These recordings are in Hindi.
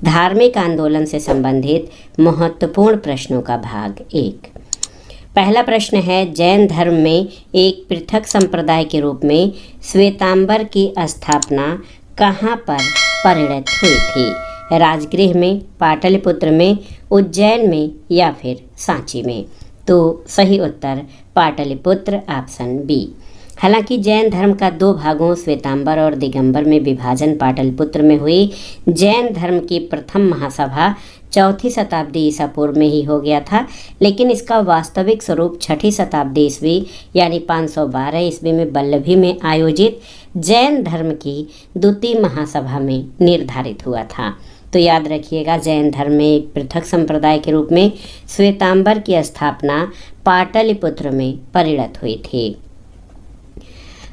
धार्मिक आंदोलन से संबंधित महत्वपूर्ण प्रश्नों का भाग 1। पहला प्रश्न है, जैन धर्म में एक पृथक संप्रदाय के रूप में श्वेतांबर की स्थापना कहाँ पर परिणत हुई थी? राजगृह में, पाटलिपुत्र में, उज्जैन में या फिर सांची में? तो सही उत्तर पाटलिपुत्र, ऑप्शन बी। हालांकि जैन धर्म का 2 भागों श्वेतांबर और दिगंबर में विभाजन पाटलिपुत्र में हुई जैन धर्म की प्रथम महासभा 4वीं शताब्दी ईसा पूर्व में ही हो गया था, लेकिन इसका वास्तविक स्वरूप 6वीं शताब्दी ईस्वी यानी 512 ईस्वी में वल्लभी में आयोजित जैन धर्म की द्वितीय महासभा में निर्धारित हुआ था। तो याद रखिएगा, जैन धर्म में एक पृथक संप्रदाय के रूप में श्वेतांबर की स्थापना पाटलिपुत्र में परिणत हुई थी।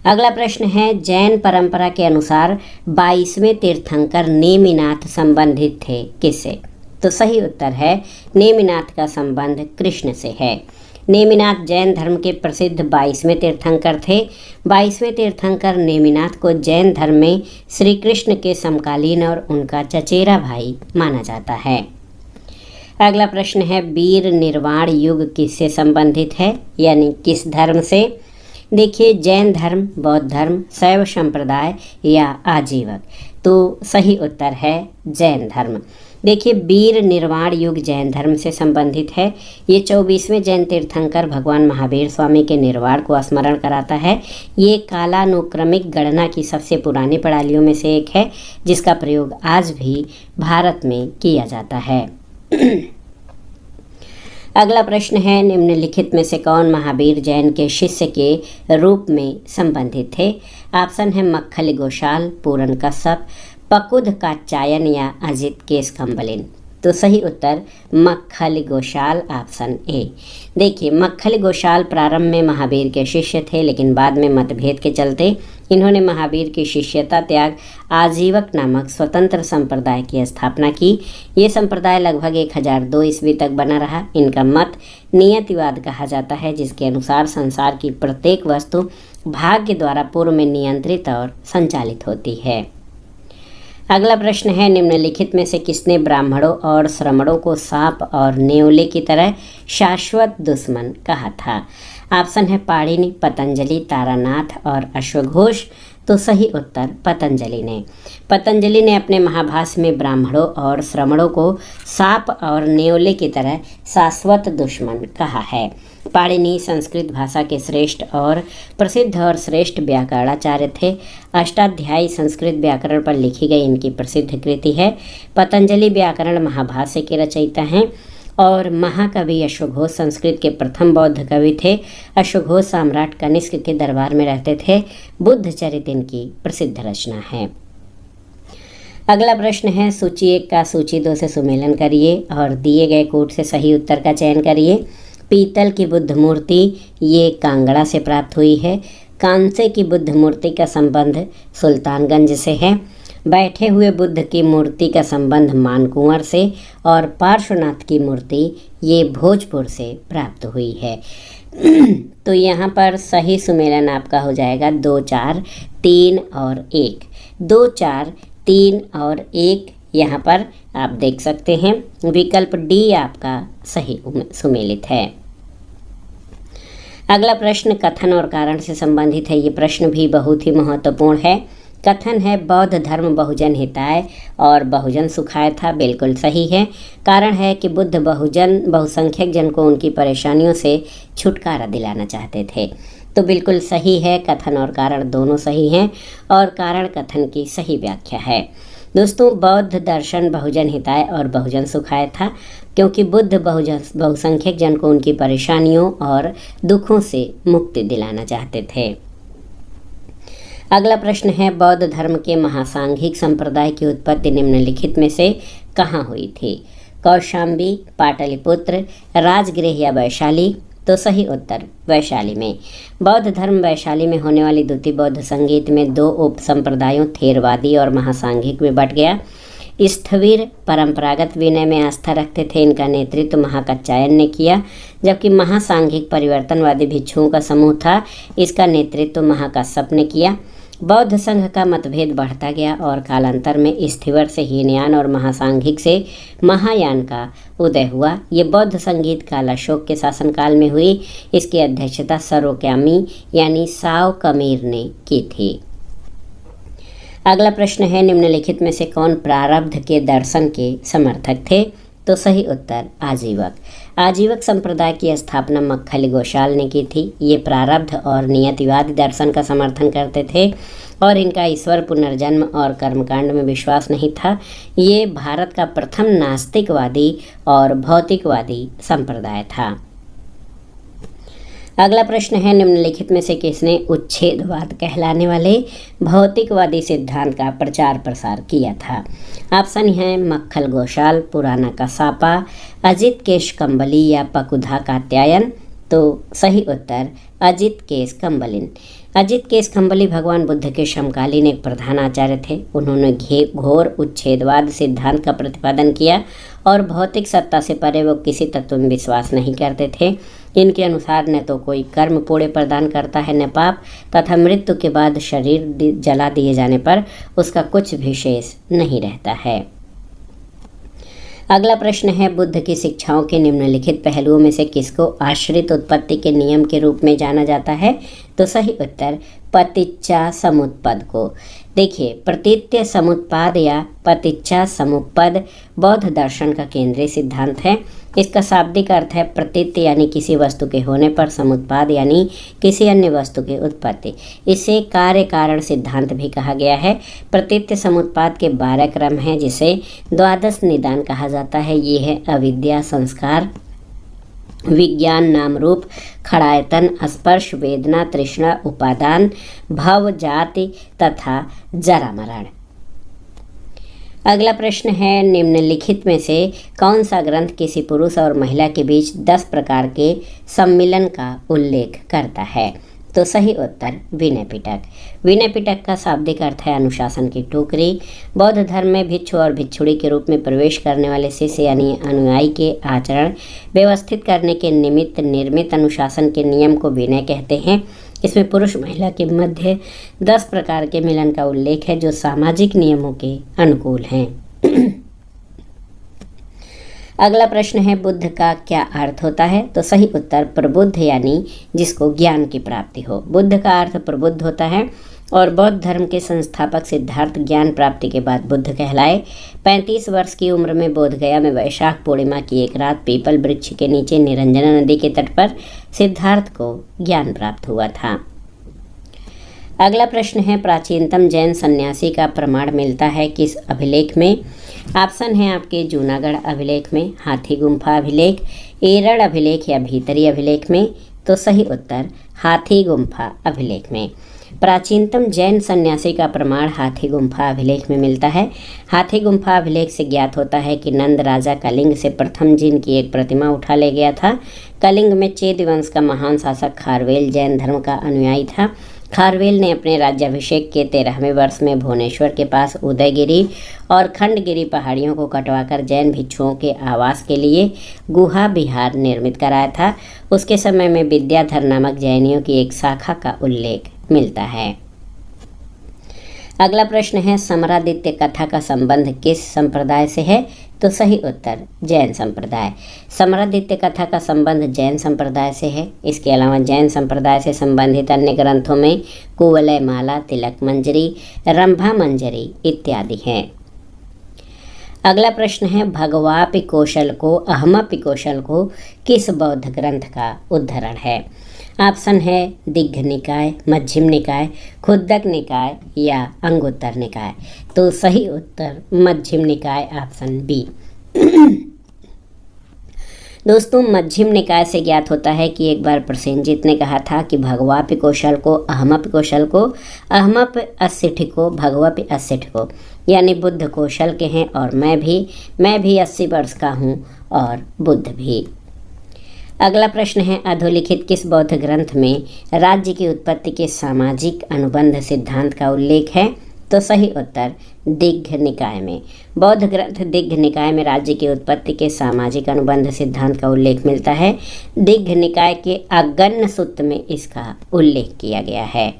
अगला प्रश्न है, जैन परंपरा के अनुसार 22वें तीर्थंकर नेमिनाथ संबंधित थे किससे? तो सही उत्तर है नेमिनाथ का संबंध कृष्ण से है। नेमिनाथ जैन धर्म के प्रसिद्ध 22वें तीर्थंकर थे। 22वें तीर्थंकर नेमिनाथ को जैन धर्म में श्री कृष्ण के समकालीन और उनका चचेरा भाई माना जाता है। अगला प्रश्न है, वीर निर्वाण युग किससे संबंधित है, यानी किस धर्म से? देखिए, जैन धर्म, बौद्ध धर्म, शैव संप्रदाय या आजीवक? तो सही उत्तर है जैन धर्म। देखिए, वीर निर्वाण युग जैन धर्म से संबंधित है। ये 24वें जैन तीर्थंकर भगवान महावीर स्वामी के निर्वाण को स्मरण कराता है। ये कालानुक्रमिक गणना की सबसे पुरानी प्रणालियों में से एक है, जिसका प्रयोग आज भी भारत में किया जाता है। अगला प्रश्न है, निम्नलिखित में से कौन महावीर जैन के शिष्य के रूप में संबंधित थे? ऑप्शन है मक्खली गोशाल, पूरन कश्यप, पकुद कात्यायन या अजित केशकम्बलिन। तो सही उत्तर मक्खली गोशाल, ऑप्शन ए। देखिए, मक्खली गोशाल प्रारंभ में महावीर के शिष्य थे, लेकिन बाद में मतभेद के चलते इन्होंने महावीर की शिष्यता त्याग आजीवक नामक स्वतंत्र संप्रदाय की स्थापना की। ये संप्रदाय लगभग 1002 ईस्वी तक बना रहा। इनका मत नियतिवाद कहा जाता है, जिसके अनुसार संसार की प्रत्येक वस्तु भाग्य द्वारा पूर्व में नियंत्रित और संचालित होती है। अगला प्रश्न है, निम्नलिखित में से किसने ब्राह्मणों और श्रमणों को सांप और नेवले की तरह शाश्वत दुश्मन कहा था? ऑप्शन है पाणिनि, पतंजलि, तारानाथ और अश्वघोष। तो सही उत्तर पतंजलि ने। पतंजलि ने अपने महाभाष्य में ब्राह्मणों और श्रमणों को सांप और नेवले की तरह शाश्वत दुश्मन कहा है। पाणिनि संस्कृत भाषा के श्रेष्ठ और प्रसिद्ध और श्रेष्ठ व्याकरणाचार्य थे। अष्टाध्यायी संस्कृत व्याकरण पर लिखी गई इनकी प्रसिद्ध कृति है। पतंजलि व्याकरण महाभाष्य के रचयिता हैं और महाकवि अश्वघोष संस्कृत के प्रथम बौद्ध कवि थे। अश्वघोष सम्राट कनिष्क के दरबार में रहते थे। बुद्ध चरित इनकी प्रसिद्ध रचना है। अगला प्रश्न है, सूची 1 का सूची 2 से सुमेलन करिए और दिए गए कोड से सही उत्तर का चयन करिए। पीतल की बुद्ध मूर्ति ये कांगड़ा से प्राप्त हुई है। कांसे की बुद्ध मूर्ति का संबंध सुल्तानगंज से है। बैठे हुए बुद्ध की मूर्ति का संबंध मानकुंवर से और पार्श्वनाथ की मूर्ति ये भोजपुर से प्राप्त हुई है। तो यहाँ पर सही सुमेलन आपका हो जाएगा 2, 4, 3 और 1। 2, 4, 3 और 1 यहाँ पर आप देख सकते हैं। विकल्प डी आपका सही सुमेलित है। अगला प्रश्न कथन और कारण से संबंधित है। ये प्रश्न भी बहुत ही महत्वपूर्ण है। कथन है, बौद्ध धर्म बहुजन हिताय और बहुजन सुखाय था। बिल्कुल सही है। कारण है कि बुद्ध बहुसंख्यक जन को उनकी परेशानियों से छुटकारा दिलाना चाहते थे। तो बिल्कुल सही है, कथन और कारण दोनों सही हैं और कारण कथन की सही व्याख्या है। दोस्तों, बौद्ध दर्शन बहुजन हिताय और बहुजन सुखाय था, क्योंकि बुद्ध बहुसंख्यक जन को उनकी परेशानियों और दुखों से मुक्ति दिलाना चाहते थे। अगला प्रश्न है, बौद्ध धर्म के महासांघिक संप्रदाय की उत्पत्ति निम्नलिखित में से कहाँ हुई थी? कौशाम्बी, पाटलिपुत्र, राजगृह या वैशाली? तो सही उत्तर वैशाली में। बौद्ध धर्म वैशाली में होने वाली द्वितीय बौद्ध संगीत में 2 उप संप्रदायों थेरवादी और महासांघिक में बट गया। स्थविर परंपरागत विनय में आस्था रखते थे। इनका नेतृत्व महाकात्यायन ने किया, जबकि महासांघिक परिवर्तनवादी भिक्षुओं का समूह था। इसका नेतृत्व महाकश्यप ने किया। बौद्ध संघ का मतभेद बढ़ता गया और कालांतर में स्थिवर से हीनयान और महासांघिक से महायान का उदय हुआ। ये बौद्ध संगीत काल अशोक के शासनकाल में हुई। इसकी अध्यक्षता सरोक्यामी यानी साव कमीर ने की थी। अगला प्रश्न है, निम्नलिखित में से कौन प्रारब्ध के दर्शन के समर्थक थे? तो सही उत्तर आजीवक। आजीवक संप्रदाय की स्थापना मक्खली गोशाल ने की थी। ये प्रारब्ध और नियतिवादी दर्शन का समर्थन करते थे और इनका ईश्वर, पुनर्जन्म और कर्मकांड में विश्वास नहीं था। ये भारत का प्रथम नास्तिकवादी और भौतिकवादी संप्रदाय था। अगला प्रश्न है, निम्नलिखित में से किसने उच्छेदवाद कहलाने वाले भौतिकवादी सिद्धांत का प्रचार प्रसार किया था? ऑप्शन है मक्खल गोशाल, पुराना कसापा, अजित केश कंबली या पकुधा कात्यायन। तो सही उत्तर अजित केश कंबलिन। अजित केश कंबली भगवान बुद्ध के समकालीन एक प्रधान आचार्य थे। उन्होंने घोर उच्छेदवाद सिद्धांत का प्रतिपादन किया और भौतिक सत्ता से परे वो किसी तत्व में विश्वास नहीं करते थे। इनके अनुसार न तो कोई कर्म पुण्य प्रदान करता है न पाप, तथा मृत्यु के बाद शरीर जला दिए जाने पर उसका कुछ भी शेष नहीं रहता है। अगला प्रश्न है, बुद्ध की शिक्षाओं के निम्नलिखित पहलुओं में से किसको आश्रित उत्पत्ति के नियम के रूप में जाना जाता है? तो सही उत्तर पतिच्चा समुत्पद को। देखिए, प्रतीत्य समुत्पाद या पतिच्चा समुत्पद बौद्ध दर्शन का केंद्रीय सिद्धांत है। इसका शाब्दिक अर्थ है प्रतीत्य यानी किसी वस्तु के होने पर, समुत्पाद यानी किसी अन्य वस्तु की उत्पत्ति। इसे कार्य कारण सिद्धांत भी कहा गया है। प्रतीत्य समुत्पाद के 12 क्रम हैं जिसे द्वादश निदान कहा जाता है। ये है अविद्या, संस्कार, विज्ञान, नाम रूप, खड़ायतन, स्पर्श, वेदना, तृष्णा, उपादान, भव, जाति तथा जरा मरण। अगला प्रश्न है, निम्नलिखित में से कौन सा ग्रंथ किसी पुरुष और महिला के बीच 10 प्रकार के सम्मिलन का उल्लेख करता है? तो सही उत्तर विनय पिटक। विनय पिटक का शाब्दिक अर्थ है अनुशासन की टोकरी। बौद्ध धर्म में भिक्षु और भिक्षुणी के रूप में प्रवेश करने वाले शिष्य यानी अनुयायी के आचरण व्यवस्थित करने के निमित्त निर्मित अनुशासन के नियम को विनय कहते हैं। इसमें पुरुष महिला के मध्य 10 प्रकार के मिलन का उल्लेख है जो सामाजिक नियमों के अनुकूल हैं। अगला प्रश्न है, बुद्ध का क्या अर्थ होता है? तो सही उत्तर प्रबुद्ध यानी जिसको ज्ञान की प्राप्ति हो। बुद्ध का अर्थ प्रबुद्ध होता है और बौद्ध धर्म के संस्थापक सिद्धार्थ ज्ञान प्राप्ति के बाद बुद्ध कहलाए। 35 वर्ष की उम्र में बोधगया में वैशाख पूर्णिमा की एक रात पीपल वृक्ष के नीचे निरंजना नदी के तट पर सिद्धार्थ को ज्ञान प्राप्त हुआ था। अगला प्रश्न है, प्राचीनतम जैन सन्यासी का प्रमाण मिलता है किस अभिलेख में? ऑप्शन है आपके जूनागढ़ अभिलेख में, हाथी गुम्फा अभिलेख, एरड़ अभिलेख या भीतरी अभिलेख में। तो सही उत्तर हाथी गुम्फा अभिलेख में। प्राचीनतम जैन सन्यासी का प्रमाण हाथी गुम्फा अभिलेख में मिलता है। हाथी गुम्फा अभिलेख से ज्ञात होता है कि नंद राजा कलिंग से प्रथम जिन की एक प्रतिमा उठा ले गया था। कलिंग में चेद वंश का महान शासक खारवेल जैन धर्म का अनुयायी था। खारवेल ने अपने राज्याभिषेक के 13वें वर्ष में भुवनेश्वर के पास उदयगिरी और खंडगिरी पहाड़ियों को कटवाकर जैन भिक्षुओं के आवास के लिए गुहा विहार निर्मित कराया था। उसके समय में विद्याधर नामक जैनियों की एक शाखा का उल्लेख मिलता है। अगला प्रश्न है, समरादित्य कथा का संबंध किस संप्रदाय से है? तो सही उत्तर जैन संप्रदाय। समरादित्य कथा का संबंध जैन संप्रदाय से है। इसके अलावा जैन संप्रदाय से संबंधित अन्य ग्रंथों में कुवलय माला, तिलक मंजरी, रंभा मंजरी इत्यादि हैं। अगला प्रश्न है, भगवापि कौशल को, अहमपि कौशल को किस बौद्ध ग्रंथ का उद्धरण है? ऑप्शन है दिग्घ निकाय, मध्यम निकाय, खुद्दक निकाय या अंगुत्तर निकाय। तो सही उत्तर मध्यम निकाय, ऑप्शन बी। दोस्तों, मध्यम निकाय से ज्ञात होता है कि एक बार प्रसेनजित ने कहा था कि भगवापि कौशल को, अहमपि कौशल को, अहमपि अस्सिठ को, भगवापि अस्सिठ को, यानी बुद्ध कौशल के हैं और मैं भी 80 वर्ष का हूँ और बुद्ध भी। अगला प्रश्न है, अधोलिखित किस बौद्ध ग्रंथ में राज्य की उत्पत्ति के सामाजिक अनुबंध सिद्धांत का उल्लेख है? तो सही उत्तर दिग्घ निकाय में। बौद्ध ग्रंथ दिग्घ निकाय में राज्य की उत्पत्ति के सामाजिक अनुबंध सिद्धांत का उल्लेख मिलता है। दिग्घ निकाय के अगन्य सूत्र में इसका उल्लेख किया गया है।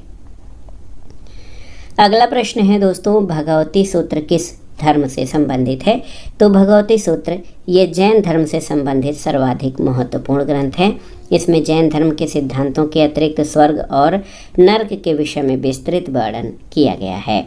अगला प्रश्न है दोस्तों, भगवती सूत्र किस धर्म से संबंधित है? तो भगवती सूत्र ये जैन धर्म से संबंधित सर्वाधिक महत्वपूर्ण ग्रंथ है। इसमें जैन धर्म के सिद्धांतों के अतिरिक्त स्वर्ग और नर्क के विषय में विस्तृत वर्णन किया गया है।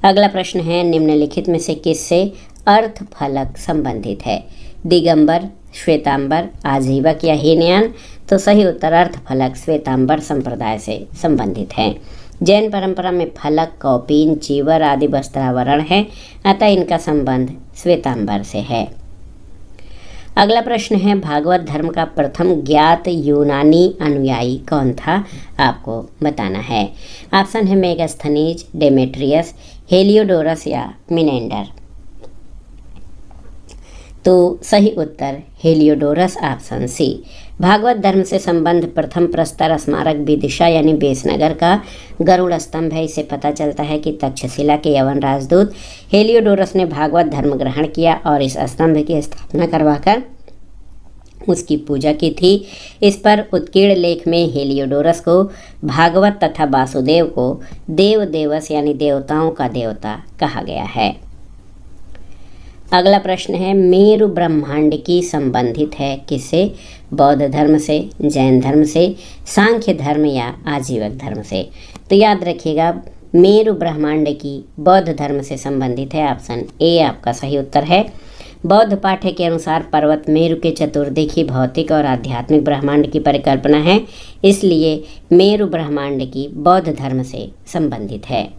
अगला प्रश्न है, निम्नलिखित में से किससे अर्थ फलक संबंधित है? दिगंबर, श्वेतांबर, आजीवक या हीनयान? तो सही उत्तर अर्थ फलक श्वेतांबर संप्रदाय से संबंधित है। जैन परंपरा में फलक, कौपीन, चीवर आदि वस्त्रावरण है, अतः इनका संबंध श्वेतांबर से है। अगला प्रश्न है, भागवत धर्म का प्रथम ज्ञात यूनानी अनुयायी कौन था? आपको बताना है। ऑप्शन है मेगास्थनीज, डेमेट्रियस, हेलियोडोरस या मिनेंडर। तो सही उत्तर हेलियोडोरस ऑप्शन सी। भागवत धर्म से संबंध प्रथम प्रस्तर स्मारक विदिशा यानी बेसनगर का गरुड़ स्तंभ है। इससे पता चलता है कि तक्षशिला के यवन राजदूत हेलियोडोरस ने भागवत धर्म ग्रहण किया और इस स्तंभ की स्थापना करवाकर उसकी पूजा की थी। इस पर उत्कीर्ण लेख में हेलियोडोरस को भागवत तथा वासुदेव को देव देवस यानी देवताओं का देवता कहा गया है। अगला प्रश्न है, मेरु ब्रह्मांड की संबंधित है किससे? बौद्ध धर्म से, जैन धर्म से, सांख्य धर्म या आजीवक धर्म से? तो याद रखिएगा, मेरु ब्रह्मांड की बौद्ध धर्म से संबंधित है। ऑप्शन ए आपका सही उत्तर है। बौद्ध पाठ्य के अनुसार पर्वत मेरु के चतुर्दिकी भौतिक और आध्यात्मिक ब्रह्मांड की परिकल्पना है, इसलिए मेरु ब्रह्मांड की बौद्ध धर्म से संबंधित है।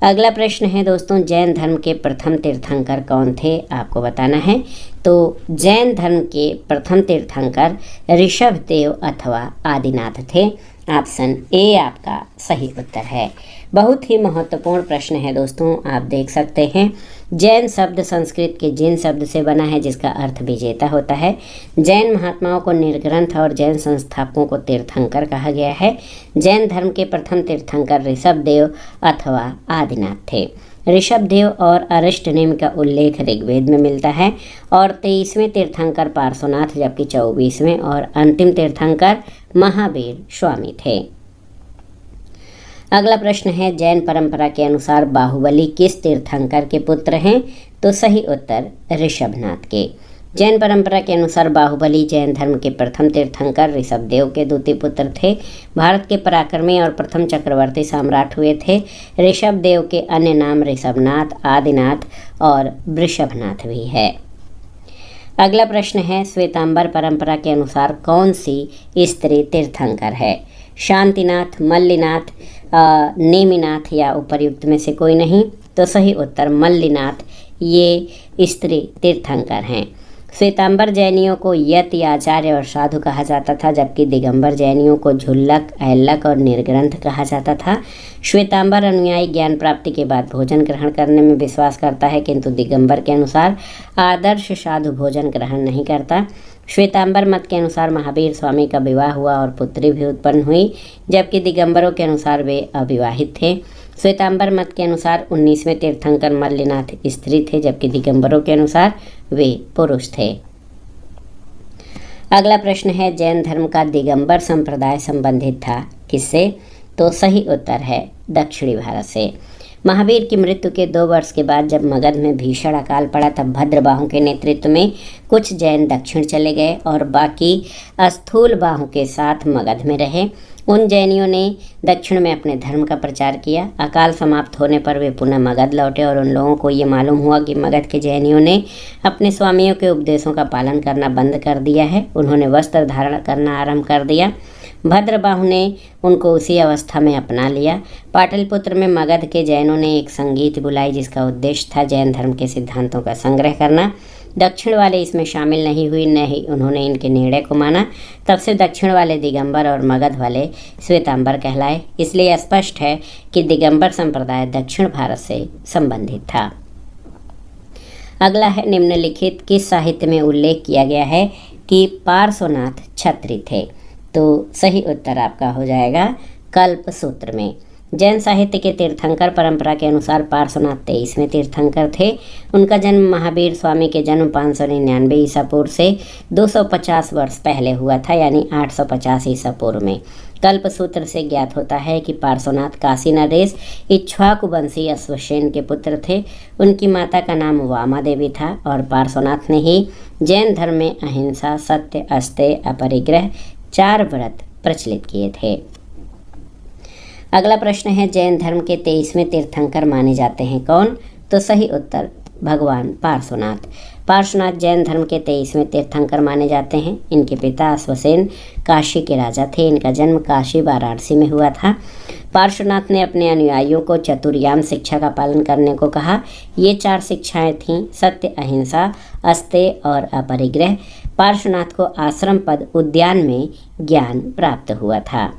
अगला प्रश्न है दोस्तों, जैन धर्म के प्रथम तीर्थंकर कौन थे? आपको बताना है। तो जैन धर्म के प्रथम तीर्थंकर ऋषभदेव अथवा आदिनाथ थे। ऑप्शन ए आपका सही उत्तर है। बहुत ही महत्वपूर्ण प्रश्न है दोस्तों, आप देख सकते हैं। जैन शब्द संस्कृत के जिन शब्द से बना है जिसका अर्थ विजेता होता है। जैन महात्माओं को निर्ग्रंथ और जैन संस्थापकों को तीर्थंकर कहा गया है। जैन धर्म के प्रथम तीर्थंकर ऋषभदेव अथवा आदिनाथ थे। ऋषभदेव और अरिष्टनेमि का उल्लेख ऋग्वेद में मिलता है और 23वें तीर्थंकर पार्श्वनाथ जबकि 24वें और अंतिम तीर्थंकर महावीर स्वामी थे। अगला प्रश्न है, जैन परंपरा के अनुसार बाहुबली किस तीर्थंकर के पुत्र हैं? तो सही उत्तर ऋषभनाथ के। जैन परंपरा के अनुसार बाहुबली जैन धर्म के प्रथम तीर्थंकर ऋषभदेव के द्वितीय पुत्र थे। भारत के पराक्रमी और प्रथम चक्रवर्ती सम्राट हुए थे। ऋषभदेव के अन्य नाम ऋषभनाथ, आदिनाथ और वृषभनाथ भी है। अगला प्रश्न है, श्वेतांबर परंपरा के अनुसार कौन सी स्त्री तीर्थंकर है? शांतिनाथ, मल्लिनाथ, नेमिनाथ या उपर्युक्त में से कोई नहीं? तो सही उत्तर मल्लिनाथ ये स्त्री तीर्थंकर हैं। श्वेतांबर जैनियों को यति, आचार्य और साधु कहा जाता था, जबकि दिगंबर जैनियों को झुल्लक, ऐल्लक और निर्ग्रंथ कहा जाता था। श्वेतांबर अनुयायी ज्ञान प्राप्ति के बाद भोजन ग्रहण करने में विश्वास करता है, किंतु दिगंबर के अनुसार आदर्श साधु भोजन ग्रहण नहीं करता। श्वेतांबर मत के अनुसार महावीर स्वामी का विवाह हुआ और पुत्री भी उत्पन्न हुई, जबकि दिगंबरों के अनुसार वे अविवाहित थे। श्वेतांबर मत के अनुसार 19वें तीर्थंकर मल्लिनाथ स्त्री थे, जबकि दिगंबरों के अनुसार वे पुरुष थे। अगला प्रश्न है, जैन धर्म का दिगंबर संप्रदाय संबंधित था किससे? तो सही उत्तर है दक्षिणी भारत से। महावीर की मृत्यु के 2 वर्ष के बाद जब मगध में भीषण अकाल पड़ा तब भद्रबाहु के नेतृत्व में कुछ जैन दक्षिण चले गए और बाकी स्थूल बाहु के साथ मगध में रहे। उन जैनियों ने दक्षिण में अपने धर्म का प्रचार किया। अकाल समाप्त होने पर वे पुनः मगध लौटे और उन लोगों को ये मालूम हुआ कि मगध के जैनियों ने अपने स्वामियों के उपदेशों का पालन करना बंद कर दिया है। उन्होंने वस्त्र धारण करना आरंभ कर दिया। भद्रबाहु ने उनको उसी अवस्था में अपना लिया। पाटलिपुत्र में मगध के जैनों ने एक संगीत बुलाई जिसका उद्देश्य था जैन धर्म के सिद्धांतों का संग्रह करना। दक्षिण वाले इसमें शामिल नहीं हुई, न ही उन्होंने इनके निर्णय को माना। तब से दक्षिण वाले दिगंबर और मगध वाले श्वेतांबर कहलाए। इसलिए स्पष्ट है कि दिगंबर संप्रदाय दक्षिण भारत से संबंधित था। अगला है, निम्नलिखित किस साहित्य में उल्लेख किया गया है कि पार्श्वनाथ क्षत्रिय थे? तो सही उत्तर आपका हो जाएगा कल्प सूत्र में। जैन साहित्य के तीर्थंकर परंपरा के अनुसार पार्श्वनाथ 23वें तीर्थंकर थे। उनका जन्म महावीर स्वामी के जन्म 599 ईसा पूर्व से 250 वर्ष पहले हुआ था, यानी 850 ईसा पूर्व में। कल्पसूत्र से ज्ञात होता है कि पार्श्वनाथ काशी नरेश इक्ष्वाकु वंशी अश्वसेन के पुत्र थे। उनकी माता का नाम वामा देवी था और पार्श्वनाथ ने ही जैन धर्म में अहिंसा, सत्य, अस्तेय, अपरिग्रह 4 व्रत प्रचलित किए थे। अगला प्रश्न है, जैन धर्म के 23वें तीर्थंकर माने जाते हैं कौन? तो सही उत्तर भगवान पार्श्वनाथ। पार्श्वनाथ जैन धर्म के 23वें तीर्थंकर माने जाते हैं। इनके पिता अश्वसेन काशी के राजा थे। इनका जन्म काशी वाराणसी में हुआ था। पार्श्वनाथ ने अपने अनुयायियों को चतुर्याम शिक्षा का पालन करने को कहा। ये 4 शिक्षाएं थीं, सत्य, अहिंसा, अस्तेय और अपरिग्रह। पार्श्वनाथ को आश्रम पद उद्यान में ज्ञान प्राप्त हुआ था।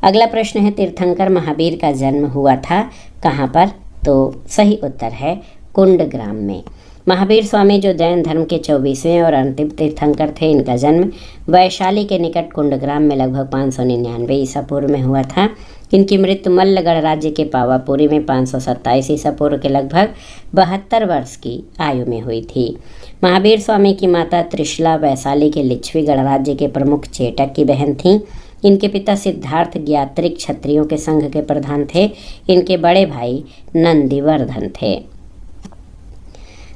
अगला प्रश्न है, तीर्थंकर महावीर का जन्म हुआ था कहाँ पर? तो सही उत्तर है कुंडग्राम में। महावीर स्वामी जो जैन धर्म के 24वें और अंतिम तीर्थंकर थे, इनका जन्म वैशाली के निकट कुंडग्राम में लगभग 599 ईसा पूर्व में हुआ था। इनकी मृत्यु मल्लगढ़ राज्य के पावापुरी में 527 ईसा पूर्व के लगभग 72 वर्ष की आयु में हुई थी। महावीर स्वामी की माता त्रिशला वैशाली के लिच्छवीगढ़ राज्य के प्रमुख चेटक की बहन थीं। इनके पिता सिद्धार्थ ज्ञात्रिक क्षत्रियों के संघ के प्रधान थे। इनके बड़े भाई नंदिवर्धन थे।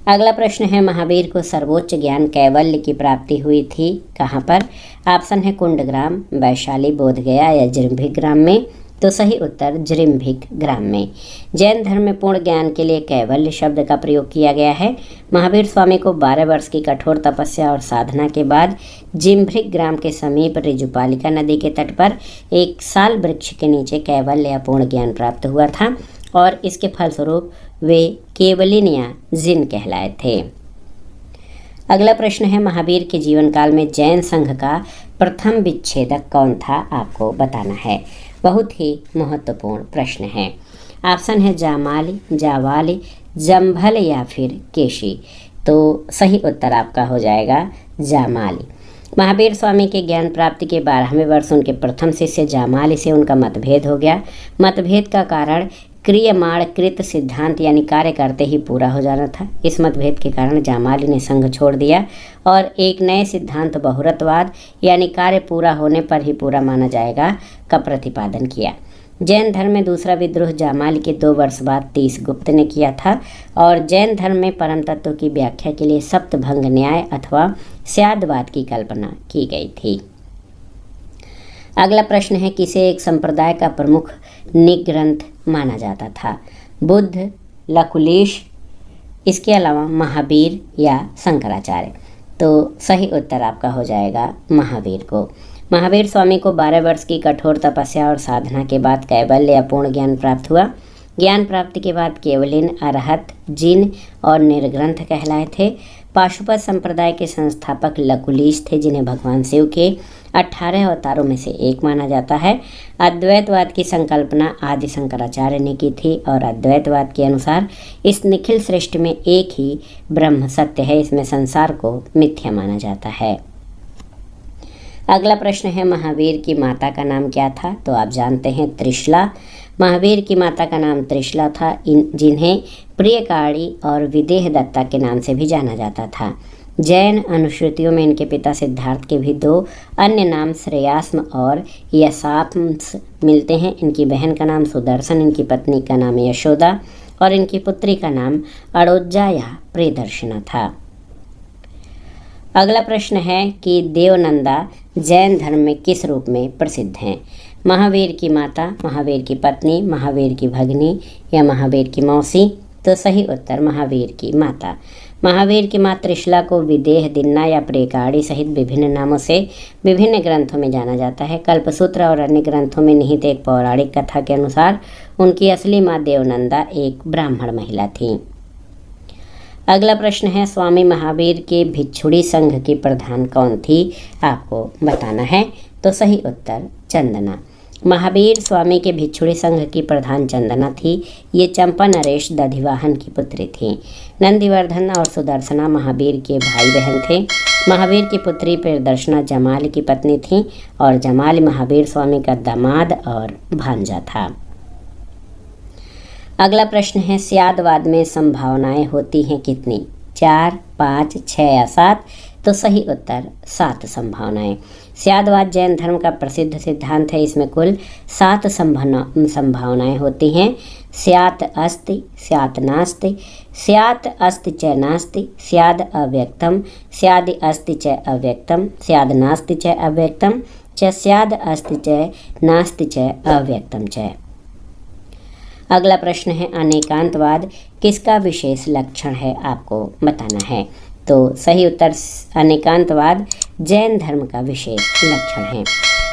अगला प्रश्न है, महावीर को सर्वोच्च ज्ञान कैवल्य की प्राप्ति हुई थी कहाँ पर? ऑप्शन है कुंडग्राम, वैशाली, बोधगया या जृंभिक ग्राम में। तो सही उत्तर जृंभिक ग्राम में। जैन धर्म में पूर्ण ज्ञान के लिए कैवल्य शब्द का प्रयोग किया गया है। महावीर स्वामी को 12 वर्ष की कठोर तपस्या और साधना के बाद जृंभिक ग्राम के समीप ऋजुपालिका नदी के तट पर एक साल वृक्ष के नीचे कैवल्य या पूर्ण ज्ञान प्राप्त हुआ था और इसके फलस्वरूप वे केवलिनिया जिन कहलाए थे। अगला प्रश्न है, महावीर के जीवन काल में जैन संघ का प्रथम विच्छेदक कौन था? आपको बताना है। बहुत ही महत्वपूर्ण प्रश्न है। ऑप्शन है जामाली, जावाली, जम्भल या फिर केशी। तो सही उत्तर आपका हो जाएगा जामाली। महावीर स्वामी के ज्ञान प्राप्ति के 12वें वर्ष उनके प्रथम शिष्य जामाली से उनका मतभेद हो गया। मतभेद का कारण क्रियमाण कृत सिद्धांत यानी कार्य करते ही पूरा हो जाना था। इस मतभेद के कारण जामाली ने संघ छोड़ दिया और एक नए सिद्धांत बहुरतवाद यानी कार्य पूरा होने पर ही पूरा माना जाएगा का प्रतिपादन किया। जैन धर्म में दूसरा विद्रोह जामाली के 2 वर्ष बाद तीसगुप्त ने किया था और जैन धर्म में परम तत्व की व्याख्या के लिए सप्तभंग न्याय अथवा स्यादवाद की कल्पना की गई थी। अगला प्रश्न है, किसे एक संप्रदाय का प्रमुख निग्रंथ माना जाता था? बुद्ध, लकुलिश, इसके अलावा महावीर या शंकराचार्य। तो सही उत्तर आपका हो जाएगा महावीर को। महावीर स्वामी को 12 वर्ष की कठोर तपस्या और साधना के बाद कैवल्य या पूर्ण ज्ञान प्राप्त हुआ। ज्ञान प्राप्ति के बाद केवलिन, अरहत, जिन और निर्ग्रंथ कहलाए थे। पाशुपत संप्रदाय के संस्थापक लकुलिश थे, जिन्हें भगवान शिव के 18 अवतारों में से एक माना जाता है। अद्वैतवाद की संकल्पना आदि शंकराचार्य ने की थी और अद्वैतवाद के अनुसार इस निखिल सृष्टि में एक ही ब्रह्म सत्य है, इसमें संसार को मिथ्या माना जाता है। अगला प्रश्न है, महावीर की माता का नाम क्या था? तो आप जानते हैं त्रिशला। महावीर की माता का नाम त्रिशला था, जिन्हें प्रियकाणी और विदेह दत्ता के नाम से भी जाना जाता था। जैन अनुश्रुतियों में इनके पिता सिद्धार्थ के भी 2 अन्य नाम श्रेयास्म और यशाप्स मिलते हैं। इनकी बहन का नाम सुदर्शन, इनकी पत्नी का नाम यशोदा और इनकी पुत्री का नाम अड़ोज्जा या प्रियदर्शना था। अगला प्रश्न है कि देवनंदा जैन धर्म में किस रूप में प्रसिद्ध हैं? महावीर की माता, महावीर की पत्नी, महावीर की भगिनी या महावीर की मौसी। तो सही उत्तर महावीर की माता। महावीर की माँ त्रिशला को विदेह, दिन्ना या प्रेकाड़ी सहित विभिन्न नामों से विभिन्न ग्रंथों में जाना जाता है। कल्पसूत्र और अन्य ग्रंथों में निहित एक पौराणिक कथा के अनुसार उनकी असली माँ देवनंदा एक ब्राह्मण महिला थी। अगला प्रश्न है, स्वामी महावीर के भिक्षुणी संघ की प्रधान कौन थी? आपको बताना है। तो सही उत्तर चंदना। महावीर स्वामी के भिक्षुणी संघ की प्रधान चंदना थी। ये चंपा नरेश दधिवाहन की पुत्री थी। नंदिवर्धन और सुदर्शना महावीर के भाई बहन थे। महावीर की पुत्री प्रियदर्शना जमाल की पत्नी थी और जमाल महावीर स्वामी का दामाद और भांजा था। अगला प्रश्न है, स्यादवाद में संभावनाएं होती हैं कितनी? 4, 5, 6 या 7। तो सही उत्तर 7 संभावनाएं। स्यादवाद जैन धर्म का प्रसिद्ध सिद्धांत है। इसमें कुल 7 संभावनाएं होती हैं। स्यात् अस्ति, स्यात् नास्ति, स्यात् अस्ति च नास्ति, स्याद् अव्यक्तम, स्यादि अस्ति च अव्यक्तम, स्याद् नास्ति च अव्यक्तम च, स्याद् अस्ति च नास्ति च अव्यक्तम च। अगला प्रश्न है अनेकांतवाद किसका विशेष लक्षण है, आपको बताना है। तो सही उत्तर अनेकांतवाद जैन धर्म का विशेष लक्षण है।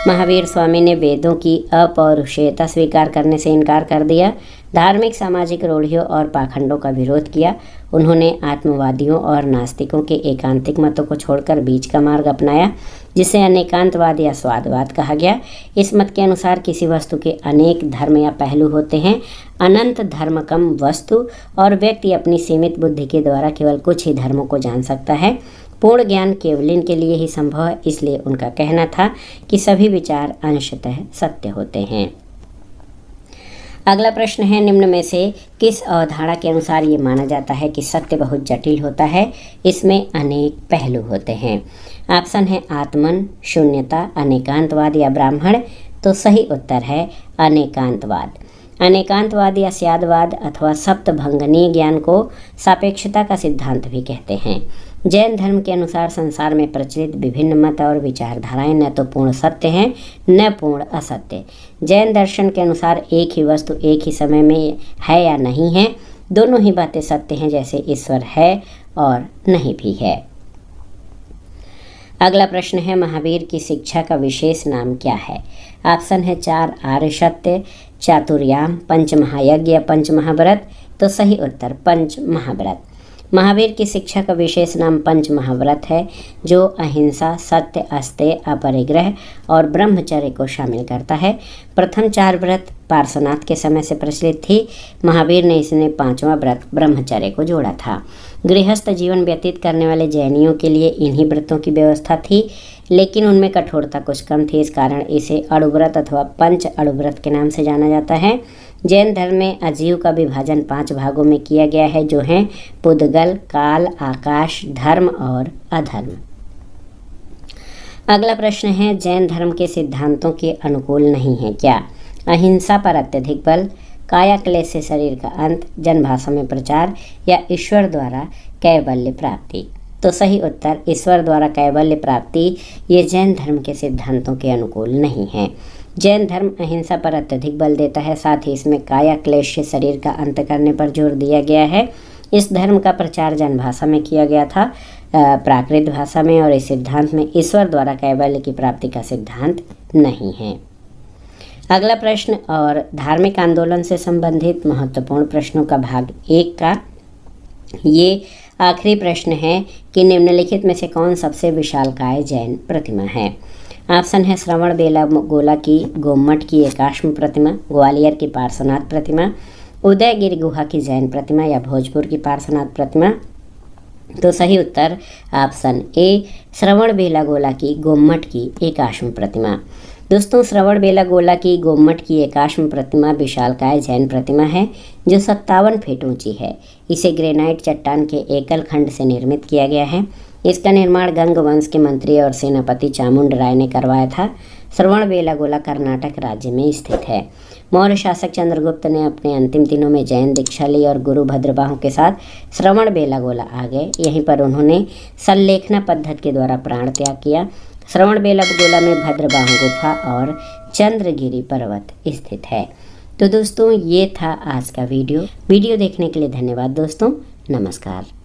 महावीर स्वामी ने वेदों की अपौरुषेयता स्वीकार करने से इनकार कर दिया, धार्मिक सामाजिक रूढ़ियों और पाखंडों का विरोध किया। उन्होंने आत्मवादियों और नास्तिकों के एकांतिक मतों को छोड़कर बीच का मार्ग अपनाया, जिसे अनेकांतवाद या स्वादवाद कहा गया। इस मत के अनुसार किसी वस्तु के अनेक धर्म या पहलू होते हैं। अनंत धर्म कम वस्तु और व्यक्ति अपनी सीमित बुद्धि के द्वारा केवल कुछ ही धर्मों को जान सकता है। पूर्ण ज्ञान केवल इनके लिए ही संभव है, इसलिए उनका कहना था कि सभी विचार अंशतः सत्य होते हैं। अगला प्रश्न है निम्न में से किस अवधारणा के अनुसार ये माना जाता है कि सत्य बहुत जटिल होता है, इसमें अनेक पहलू होते हैं। ऑप्शन है आत्मन, शून्यता, अनेकांतवाद या ब्राह्मण। तो सही उत्तर है अनेकांतवाद। अनेकांतवाद या स्यादवाद अथवा सप्तभंगनीय ज्ञान को सापेक्षता का सिद्धांत भी कहते हैं। जैन धर्म के अनुसार संसार में प्रचलित विभिन्न मत और विचारधाराएं न तो पूर्ण सत्य हैं न पूर्ण असत्य। जैन दर्शन के अनुसार एक ही वस्तु एक ही समय में है या नहीं है, दोनों ही बातें सत्य हैं, जैसे ईश्वर है और नहीं भी है। अगला प्रश्न है महावीर की शिक्षा का विशेष नाम क्या है। ऑप्शन है 4 आर्य सत्य, चातुर्याम, पंच महायज्ञ या पंच महाव्रत। तो सही उत्तर पंच महाव्रत। महावीर की शिक्षा का विशेष नाम पंच महाव्रत है, जो अहिंसा, सत्य, अस्तेय, अपरिग्रह और ब्रह्मचर्य को शामिल करता है। प्रथम 4 व्रत पार्श्वनाथ के समय से प्रचलित थी। महावीर ने इसमें 5वां व्रत ब्रह्मचर्य को जोड़ा था। गृहस्थ जीवन व्यतीत करने वाले जैनियों के लिए इन्हीं व्रतों की व्यवस्था थी, लेकिन उनमें कठोरता कुछ कम थी। इस कारण इसे अणुव्रत अथवा पंच अणुव्रत के नाम से जाना जाता है। जैन धर्म में आजीव का विभाजन 5 भागों में किया गया है, जो हैं पुद्गल, काल, आकाश, धर्म और अधर्म। अगला प्रश्न है जैन धर्म के सिद्धांतों के अनुकूल नहीं है क्या। अहिंसा पर अत्यधिक बल, काया क्लेश से शरीर का अंत, जनभाषा में प्रचार या ईश्वर द्वारा कैवल्य प्राप्ति। तो सही उत्तर ईश्वर द्वारा कैवल्य प्राप्ति ये जैन धर्म के सिद्धांतों के अनुकूल नहीं है। जैन धर्म अहिंसा पर अत्यधिक बल देता है, साथ ही इसमें काया क्लेश से शरीर का अंत करने पर जोर दिया गया है। इस धर्म का प्रचार जनभाषा में किया गया था, प्राकृत भाषा में, और इस सिद्धांत में ईश्वर द्वारा कैवल्य की प्राप्ति का सिद्धांत नहीं है। अगला प्रश्न और धार्मिक आंदोलन से संबंधित महत्वपूर्ण प्रश्नों का भाग 1 का ये आखिरी प्रश्न है कि निम्नलिखित में से कौन सबसे विशालकाय जैन प्रतिमा है। ऑप्शन है श्रवण बेलागोला की गोमट की एकाश्म प्रतिमा, ग्वालियर की पार्श्वनाथ प्रतिमा, उदयगिरि गुहा की जैन प्रतिमा या भोजपुर की पार्श्वनाथ प्रतिमा। तो सही उत्तर ऑप्शन ए श्रवण बेलागोला की गोमट की एकाश्म प्रतिमा। दोस्तों, श्रवण बेलागोला की गोमट की एकाश्म प्रतिमा विशालकाय जैन प्रतिमा है, जो 57 फीट ऊंची है। इसे ग्रेनाइट चट्टान के एकल खंड से निर्मित किया गया है। इसका निर्माण गंग वंश के मंत्री और सेनापति चामुंड राय ने करवाया था। श्रवण बेलागोला कर्नाटक राज्य में स्थित है। मौर्य शासक चंद्रगुप्त ने अपने अंतिम दिनों में जैन दीक्षा ली और गुरु भद्रबाहु के साथ श्रवण बेलागोला आ गए। यहीं पर उन्होंने संलेखना पद्धति के द्वारा प्राण त्याग किया। श्रवण बेलागोला में भद्रबाहु गुफा और चंद्रगिरि पर्वत स्थित है। तो दोस्तों, ये था आज का वीडियो देखने के लिए धन्यवाद दोस्तों। नमस्कार।